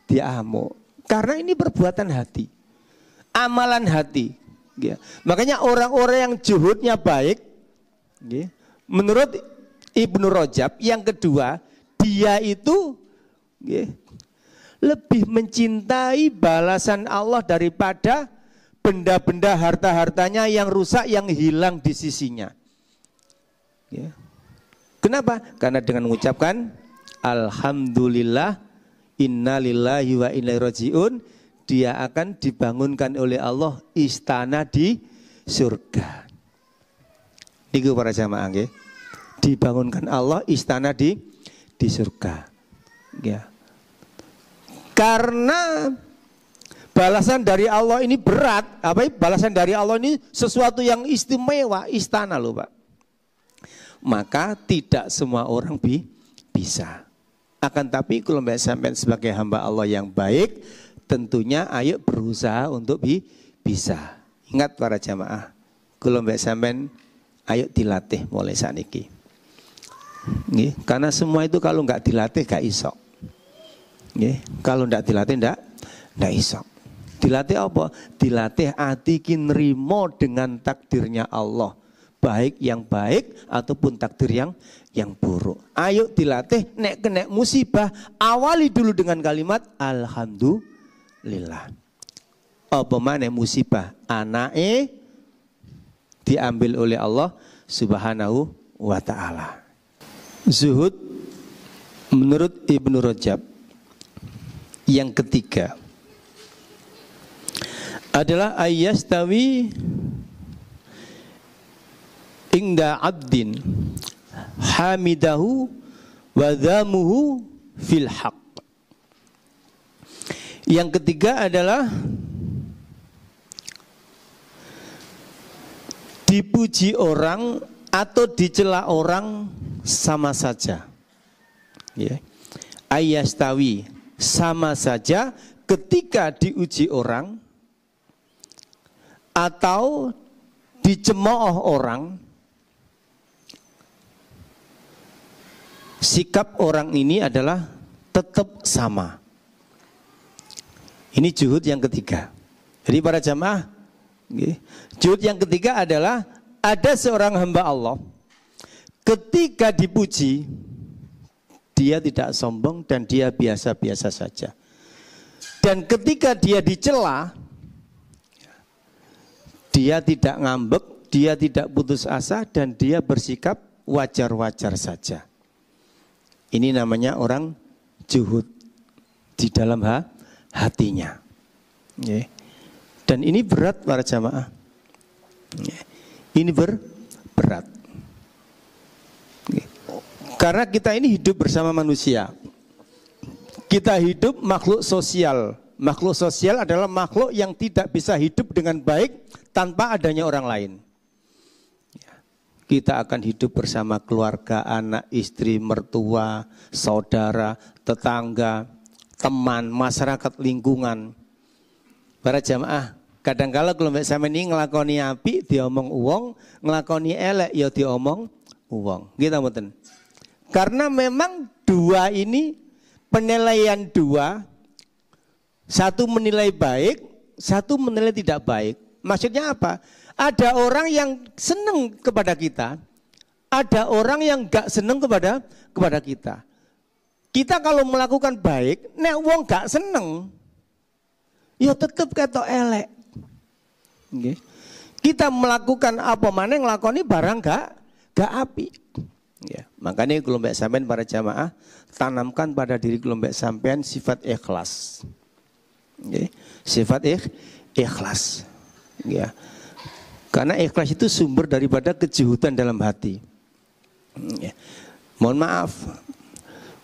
diamuk. Karena ini perbuatan hati, amalan hati. Ya. Makanya orang-orang yang juhudnya baik, ya, menurut Ibnu Rajab yang kedua, dia itu ya, lebih mencintai balasan Allah daripada benda-benda harta-hartanya yang rusak, yang hilang di sisinya. Ya. Kenapa? Karena dengan mengucapkan alhamdulillah, innalillahi wa inna ilaihi rajiun, dia akan dibangunkan oleh Allah istana di surga. Niku para jamaah nggih. Dibangunkan Allah istana di surga. Ya. Karena balasan dari Allah ini berat, balasan dari Allah ini sesuatu yang istimewa, istana loh Pak. Maka tidak semua orang bisa. Akan tapi kalau sampai sebagai hamba Allah yang baik, tentunya ayo berusaha untuk bisa. Ingat para jamaah, kalau sampai ayo dilatih mulai saat ini. Karena semua itu kalau nggak dilatih gak iso. Kalau nggak dilatih nggak iso. Dilatih apa? Dilatih hati nrimo dengan takdirnya Allah, baik yang baik ataupun takdir yang buruk. Ayo dilatih, nek kena musibah awali dulu dengan kalimat alhamdulillah. Apa mana musibah? Anake diambil oleh Allah Subhanahu wa ta'ala. Zuhud menurut Ibnu Rajab yang ketiga adalah ayyastawi inda abdin hamidahu wa dhamuhu fil haq. Yang ketiga adalah dipuji orang atau dicela orang sama saja. Ayyastawi, sama saja ketika diuji orang atau dicemooh orang, sikap orang ini adalah tetap sama. Ini juhud yang ketiga. Jadi para jamaah, juhud yang ketiga adalah ada seorang hamba Allah ketika dipuji dia tidak sombong dan dia biasa-biasa saja. Dan ketika dia dicela, dia tidak ngambek, dia tidak putus asa, dan dia bersikap wajar-wajar saja. Ini namanya orang juhud di dalam hatinya. Dan ini berat para jamaah. Ini berat. Karena kita ini hidup bersama manusia. Kita hidup makhluk sosial. Makhluk sosial adalah makhluk yang tidak bisa hidup dengan baik tanpa adanya orang lain. Kita akan hidup bersama keluarga, anak, istri, mertua, saudara, tetangga, teman, masyarakat, lingkungan. Para jamaah, kadang-kala kalau sampe ini ngelakoni api diomong uang, ngelakoni elek ya diomong uang. Gitu mboten. Karena memang dua ini penilaian dua, satu menilai baik, satu menilai tidak baik. Maksudnya apa? Ada orang yang senang kepada kita, ada orang yang gak senang kepada kita. Kita kalau melakukan baik, nek wong gak seneng, ya tetap ketok elek. Kita melakukan apa mana ngelakoni barang gak api. Makanya kelompok sampean para jamaah tanamkan pada diri kelompok sampean sifat ikhlas. Sifat ikhlas. Karena ikhlas itu sumber daripada kejuhutan dalam hati. Mohon maaf,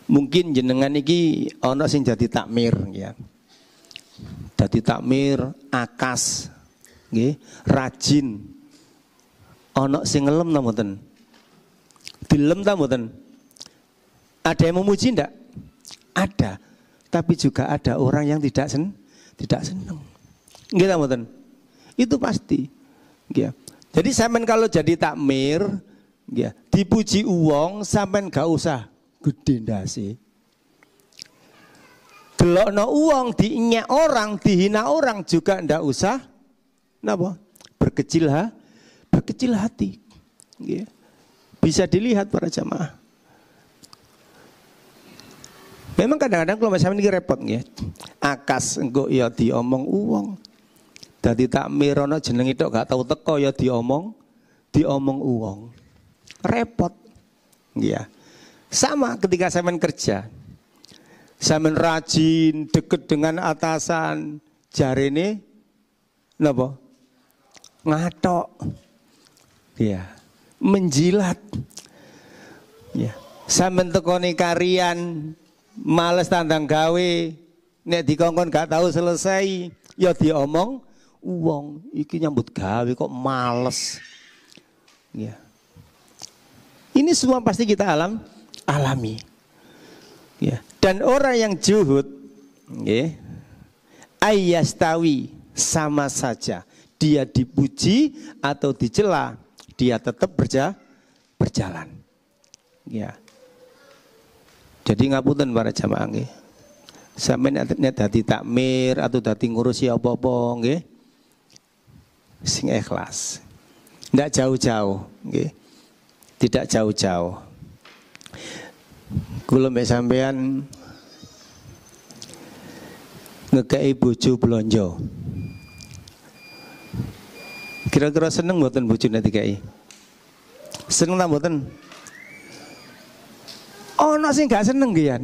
mungkin jenengan iki ono sing jadi takmir, jadi takmir akas, rajin. Ono sing ngelem ta mboten? Dilem ta mboten? Ada yang memuji ndak? Ada. Tapi juga ada orang yang tidak senang. Nggih ta mboten? Itu pasti. Jadi sampean kalau jadi takmir, dipuji uang, sampean gak usah gede ndase. Delokno uang diinyak orang, dihina orang juga ndak usah. Napa? Berkecil hati. Bisa dilihat para jamaah. Memang kadang-kadang kalau sampean iki repot nggih. Akas engko ya diomong uang. Dadi takmir ana jeneng itu gak tahu teko ya diomong uang. Repot. Sama ketika sampean kerja. Sampean rajin, deket dengan atasan, jarene napa? Ngatok. Ya, menjilat. Ya. Sampean tekoni karian, males tandang gawe, nek dikongkon gak tahu selesai, ya diomong wong iki nyambut gawe kok males. Ya. Ini semua pasti kita alami. Ya. Dan orang yang juhud, ya, ayyastawi, sama saja dia dipuji atau dicela, dia tetap berjalan. Ya. Jadi ngapunten para jamaah nggih. Sampeyan nek dadi takmir atau dadi ngurusi apa-apa nggih. Sing ikhlas. Ndak jauh-jauh nggih. Tidak jauh-jauh. Kula mbek sampean ngekei bojo blonjo. Kira-kira seneng mboten bojone dikei? Seneng ta mboten? Ono sing gak seneng nggih.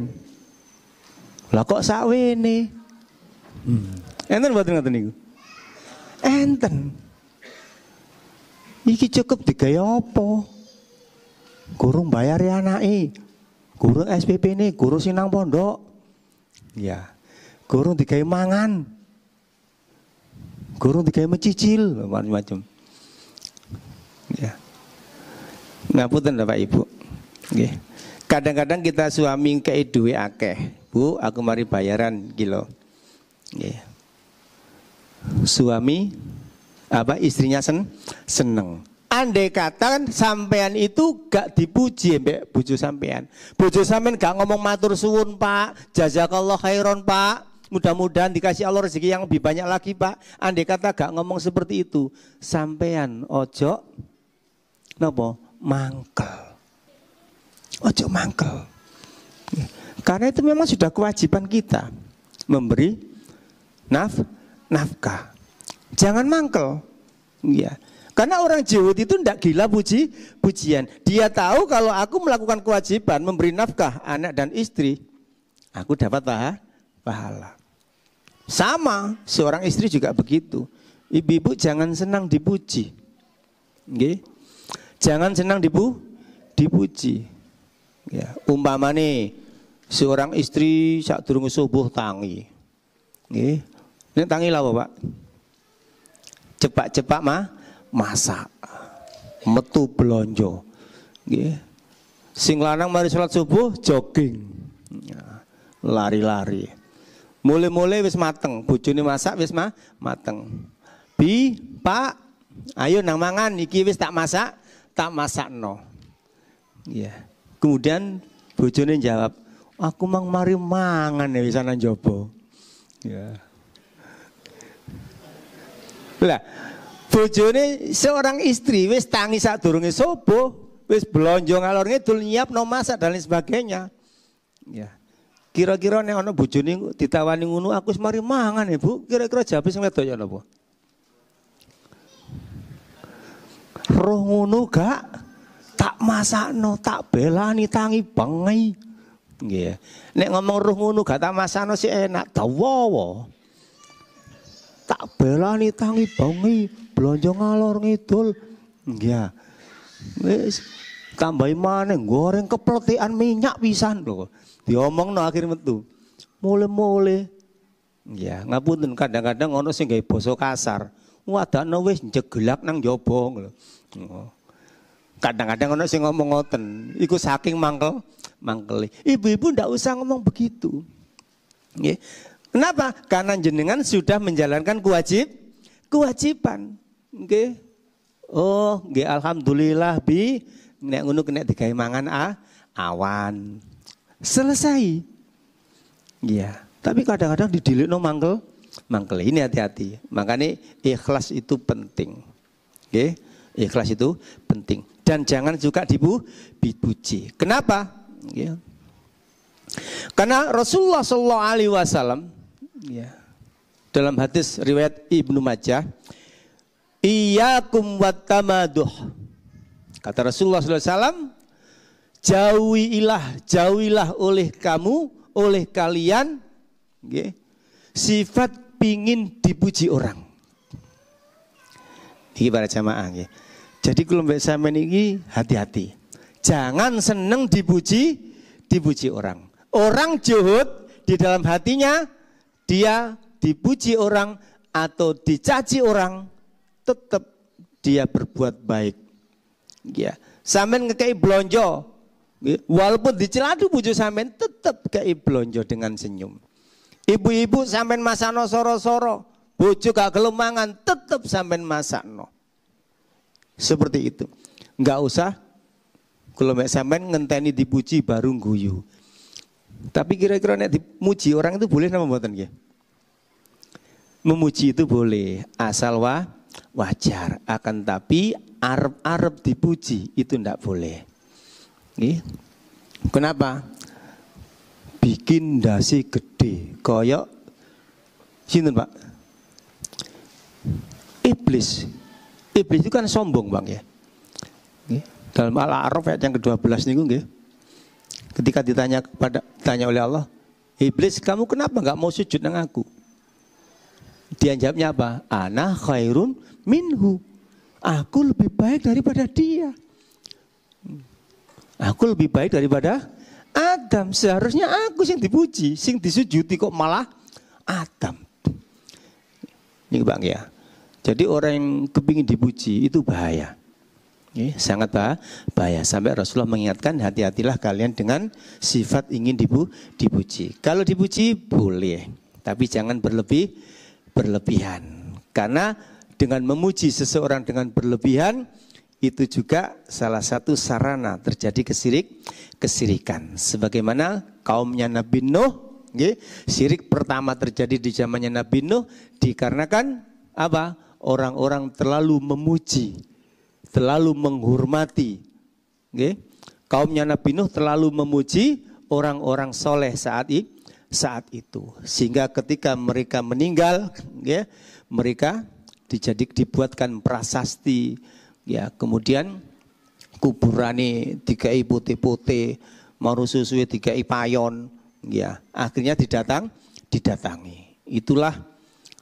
Lah kok sakwene? Enten mboten ngoten niku? Enten. Iki cukup digawe apa? Gurung bayar anake. Gurung SPP-ne, gurung sinang pondok. Ya. Gurung digawe mangan. Gurung digawe mencicil, macam-macam. Ya. Ngapunten Bapak Ibu. Nggih. Kadang-kadang kita suami kei duwe akeh. Bu, aku mari bayaran kilo. Yeah. Suami istrinya seneng. Andai kata sampean itu gak dipuji mbek bojo sampean. Bojo sampean gak ngomong matur suwun, Pak. Jazakallah khairon, Pak. Mudah-mudahan dikasih Allah rezeki yang lebih banyak lagi, Pak. Andai kata gak ngomong seperti itu, sampean ojo napa? Mangkel. Ojo mangkel. Karena itu memang sudah kewajiban kita memberi nafkah. Jangan mangkel. Ya. Karena orang juhud itu tidak gila pujian. Dia tahu kalau aku melakukan kewajiban memberi nafkah anak dan istri, aku dapat pahala. Sama, seorang istri juga begitu. Ibu-ibu jangan senang dipuji. Okay? Jangan senang dipuji. Ya, umpamane seorang istri sak durung subuh tangi. Nggih. Nek tangi lha apa, Pak? Cepak-cepak masak. Metu blonjo. Nggih. Sing lanang mari salat subuh jogging. Ya, lari-lari. Mulai-mulai wis mateng, bojone masak wis mateng. Bi, Pak, ayo nang mangan iki wis tak masakno. Ya. Kemudian bojone jawab, aku mang mari mangan ya wis ana njaba. Ya. Lah, bojone seorang istri wis tangi sadurunge subuh, wis blonjo ngalor ngidul nyiapno masak dan lain sebagainya. Ya. Kira-kira nek ana bojone ditawani ngono, aku wis mari mangan ya, Bu. Kira-kira jawab sing wedok ya napa? Roh ngono gak? Tak masakno, tak belani tangi bengi. Nggih. Nek ngomong roh ngono gak tak masakno sih enak, dawa. Tak belani tangi bengi, blonjo ngalor ngidul. Nggih. Wis tambahi maneh goreng kepletikan minyak pisan lho. Diomongno akhir metu. Mule-mule. Ya, ngapunten kadang-kadang ono sing gawe basa kasar. Wadakno wis jegelak nang njaba lho. Kadang-kadang ono sing ngomong ngoten, iku saking mangkeli. Ibu-ibu ndak usah ngomong begitu. Nggih. Kenapa? Karena jenengan sudah menjalankan kewajiban. Nggih. Oh, nggih alhamdulillah Bi, nek ngono kena digawe mangan awan. Selesai. Iya, tapi kadang-kadang didilikno mangkel. Ini hati-hati. Makanya ikhlas itu penting. Nggih. Ikhlas itu penting. Dan jangan juga dipuji. Kenapa? Ya. Karena Rasulullah SAW ya, dalam hadis riwayat Ibnu Majah, iyyakum wattamaduh. Kata Rasulullah SAW, jauhilah oleh kamu, oleh kalian, nggih, sifat pingin dipuji orang. Iki para jamaah nggih. Jadi kalau mbak sampean ini hati-hati. Jangan seneng dipuji orang. Orang zuhud di dalam hatinya, dia dipuji orang atau dicaci orang, tetap dia berbuat baik. Ya, sampean ngekei blonjo, walaupun diceladu bojo sampean, tetap kei blonjo dengan senyum. Ibu-ibu sampean masakno soro-soro, bojo gak gelem mangan, tetap sampean masakno. Seperti itu. Enggak usah kalau mek sampean ngenteni dipuji baru guyu. Tapi kira-kira nek dimuji orang itu boleh napa mboten nggih? Memuji itu boleh, asal wajar. Akan tapi arep-arep dipuji itu ndak boleh. Nggih. Kenapa? Bikin dasi gede, koyok sinten Pak? Iblis. Iblis itu kan sombong Bang ya. Nggih. Dalam Al-A'raf ayat yang ke-12 niku nggih. Ketika ditanya oleh Allah, Iblis kamu kenapa enggak mau sujud nang aku? Dia jawabnya apa? Ana khairun minhu. Aku lebih baik daripada dia. Aku lebih baik daripada Adam. Seharusnya aku sing dipuji, sing disujudi kok malah Adam. Ini Bang ya. Jadi orang yang kepingin dipuji itu bahaya. Sangat bahaya. Sampai Rasulullah mengingatkan, hati-hatilah kalian dengan sifat ingin dipuji. Kalau dipuji boleh, tapi jangan berlebihan. Karena dengan memuji seseorang dengan berlebihan, itu juga salah satu sarana terjadi kesirikan. Sebagaimana kaumnya Nabi Nuh, syirik pertama terjadi di zamannya Nabi Nuh dikarenakan apa? Orang-orang terlalu memuji, terlalu menghormati. Kaumnya Nabi Nuh terlalu memuji orang-orang soleh saat itu. Sehingga ketika mereka meninggal, mereka dibuatkan prasasti. Ya, kemudian kuburane dikai putih-putih, marususuwe dikai payon. Ya, akhirnya didatangi. Itulah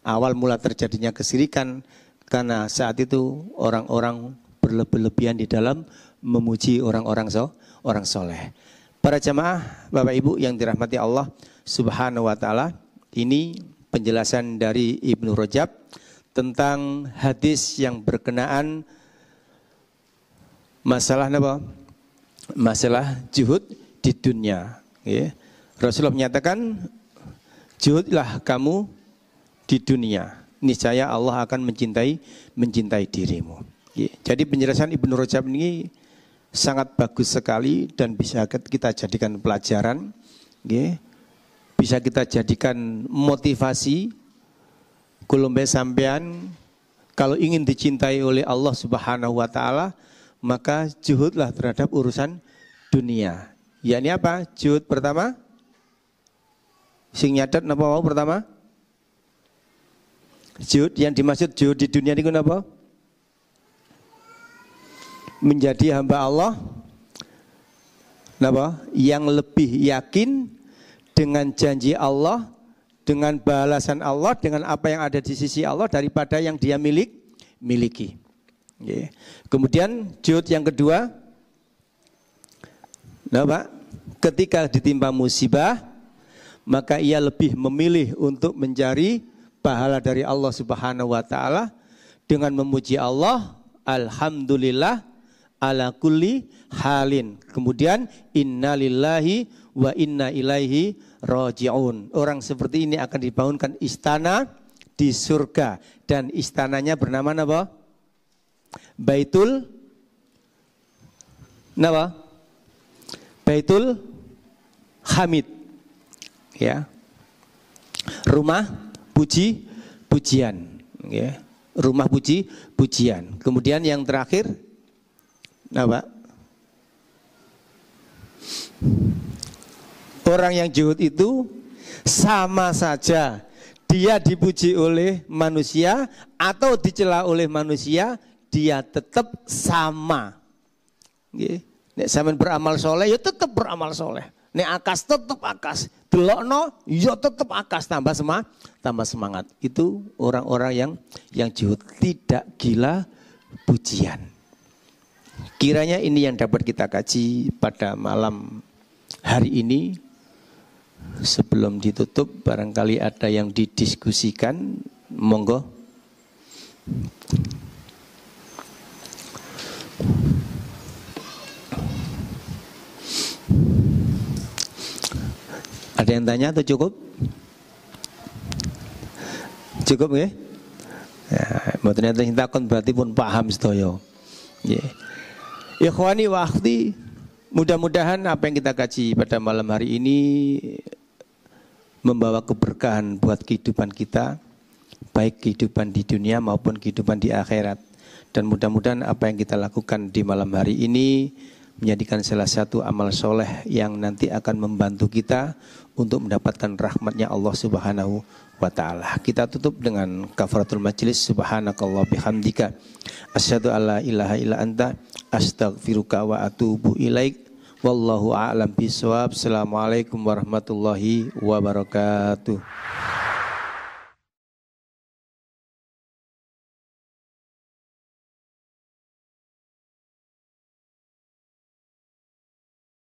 awal mula terjadinya kesirikan. Karena saat itu orang-orang berlebihan di dalam memuji orang-orang soleh. Para jamaah, Bapak Ibu yang dirahmati Allah Subhanahu wa ta'ala, ini penjelasan dari Ibnu Rajab tentang hadis yang berkenaan masalah apa? Masalah zuhud di dunia. Rasulullah menyatakan, zuhudlah kamu di dunia. Niscaya Allah akan mencintai dirimu. Jadi penjelasan Ibnu Rajab ini sangat bagus sekali dan bisa kita jadikan pelajaran, bisa kita jadikan motivasi. Kulumbe sampean kalau ingin dicintai oleh Allah Subhanahu wa ta'ala, maka zuhudlah terhadap urusan dunia. Yakni apa? Zuhud pertama, sing nyatet napa mau pertama? Zuhud yang dimaksud zuhud di dunia ini apa? Menjadi hamba Allah napa? Yang lebih yakin dengan janji Allah, dengan balasan Allah, dengan apa yang ada di sisi Allah daripada yang dia miliki. Kemudian zuhud yang kedua, napa? Ketika ditimpa musibah, maka ia lebih memilih untuk mencari pahala dari Allah Subhanahu wa ta'ala dengan memuji Allah, alhamdulillah ala kulli halin. Kemudian innalillahi wa inna ilaihi raji'un. Orang seperti ini akan dibangunkan istana di surga dan istananya bernama apa? Baitul napa? Baitul Hamid. Ya. Rumah pujian, ya. Rumah pujian. Kemudian yang terakhir, apa? Orang yang zuhud itu sama saja dia dipuji oleh manusia atau dicela oleh manusia, dia tetap sama. Nek sampean beramal soleh ya tetap beramal soleh. Nek akas tetap akas. Delokno ya tetap akas, tambah semangat. Itu orang-orang yang zuhud, tidak gila pujian. Kiranya ini yang dapat kita kaji pada malam hari ini. Sebelum ditutup barangkali ada yang didiskusikan, monggo. Ada yang tanya atau cukup? Cukup ya? Ya, ternyata kita takon berarti pun paham sedaya. Ya. Ikhwani wa akhwati, mudah-mudahan apa yang kita kaji pada malam hari ini membawa keberkahan buat kehidupan kita, baik kehidupan di dunia maupun kehidupan di akhirat. Dan mudah-mudahan apa yang kita lakukan di malam hari ini menjadikan salah satu amal soleh yang nanti akan membantu kita untuk mendapatkan rahmatnya Allah Subhanahu wa ta'ala. Kita tutup dengan kafaratul majlis. Subhanakallah bihamdika asyhadu alla ilaha illa anta astaghfiruka wa atubu ilaik. Wallahu a'lam bishawab. Assalamualaikum warahmatullahi wabarakatuh.